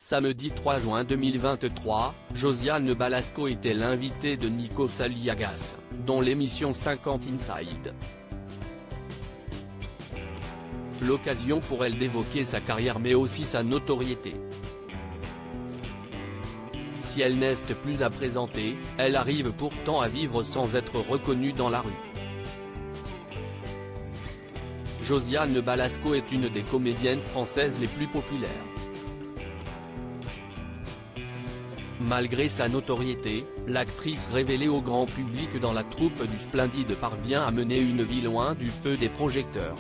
Samedi 3 juin 2023, Josiane Balasco était l'invitée de Nikos Aliagas, dans l'émission 50 Inside. L'occasion pour elle d'évoquer sa carrière mais aussi sa notoriété. Si elle n'est plus à présenter, elle arrive pourtant à vivre sans être reconnue dans la rue. Josiane Balasco est une des comédiennes françaises les plus populaires. Malgré sa notoriété, l'actrice révélée au grand public dans la troupe du Splendide parvient à mener une vie loin du feu des projecteurs.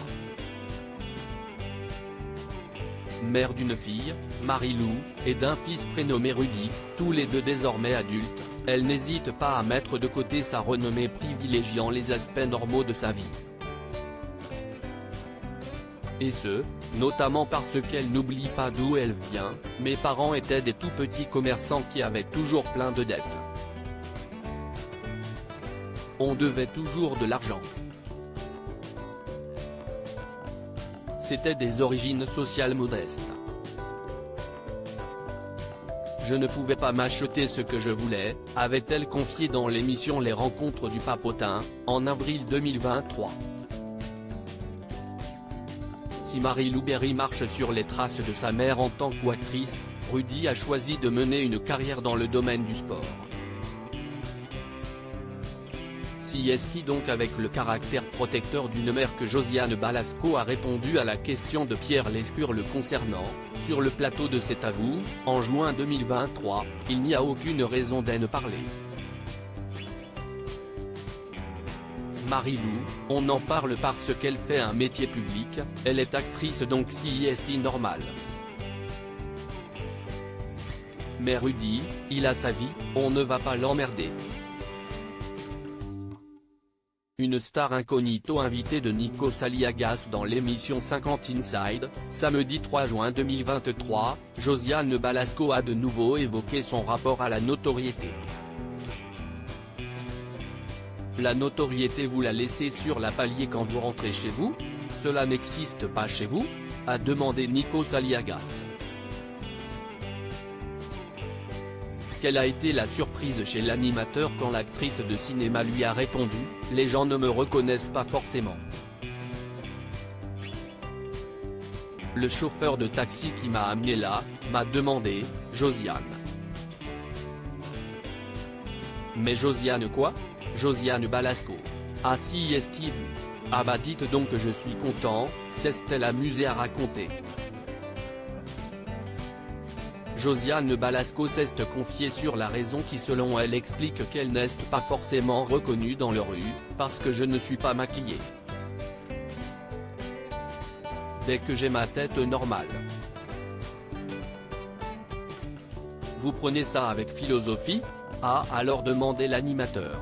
Mère d'une fille, Marie-Lou, et d'un fils prénommé Rudy, tous les deux désormais adultes, elle n'hésite pas à mettre de côté sa renommée privilégiant les aspects normaux de sa vie. Et ce, notamment parce qu'elle n'oublie pas d'où elle vient. Mes parents étaient des tout petits commerçants qui avaient toujours plein de dettes. On devait toujours de l'argent. C'était des origines sociales modestes. Je ne pouvais pas m'acheter ce que je voulais, avait-elle confié dans l'émission Les Rencontres du Papotin, en avril 2023. Si Marie-Lou Berry marche sur les traces de sa mère en tant qu'actrice, Rudy a choisi de mener une carrière dans le domaine du sport. Si est-il donc avec le caractère protecteur d'une mère que Josiane Balasco a répondu à la question de Pierre Lescure le concernant, sur le plateau de C'est à vous, en juin 2023, il n'y a aucune raison d'en parler. Marie-Lou, on en parle parce qu'elle fait un métier public, elle est actrice donc si est normal. Mais Rudy, il a sa vie, on ne va pas l'emmerder. Une star incognito invitée de Nikos Aliagas dans l'émission 50 Inside, samedi 3 juin 2023, Josiane Balasco a de nouveau évoqué son rapport à la notoriété. La notoriété vous la laissez sur la palier quand vous rentrez chez vous? Cela n'existe pas chez vous? A demandé Nikos Aliagas. Quelle a été la surprise chez l'animateur quand l'actrice de cinéma lui a répondu « Les gens ne me reconnaissent pas forcément. Le chauffeur de taxi qui m'a amené là, m'a demandé « Josiane. » Mais Josiane quoi? Josiane Balasco. Ah si est-il vous? Ah bah dites donc que je suis content, s'est-elle amusée à raconter. Josiane Balasco s'est confiée sur la raison qui selon elle explique qu'elle n'est pas forcément reconnue dans la rue, parce que je ne suis pas maquillée. Dès que j'ai ma tête normale. Vous prenez ça avec philosophie? Ah alors demandez l'animateur.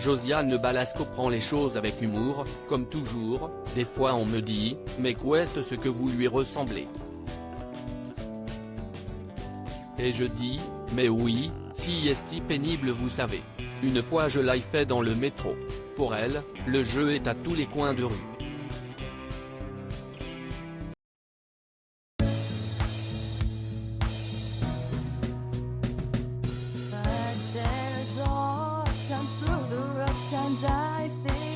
Josiane Balasco prend les choses avec humour, comme toujours, des fois on me dit, mais qu'est-ce ce que vous lui ressemblez? Et je dis, mais oui, si est pénible vous savez. Une fois je l'ai fait dans le métro. Pour elle, le jeu est à tous les coins de rue. Times through the rough times I think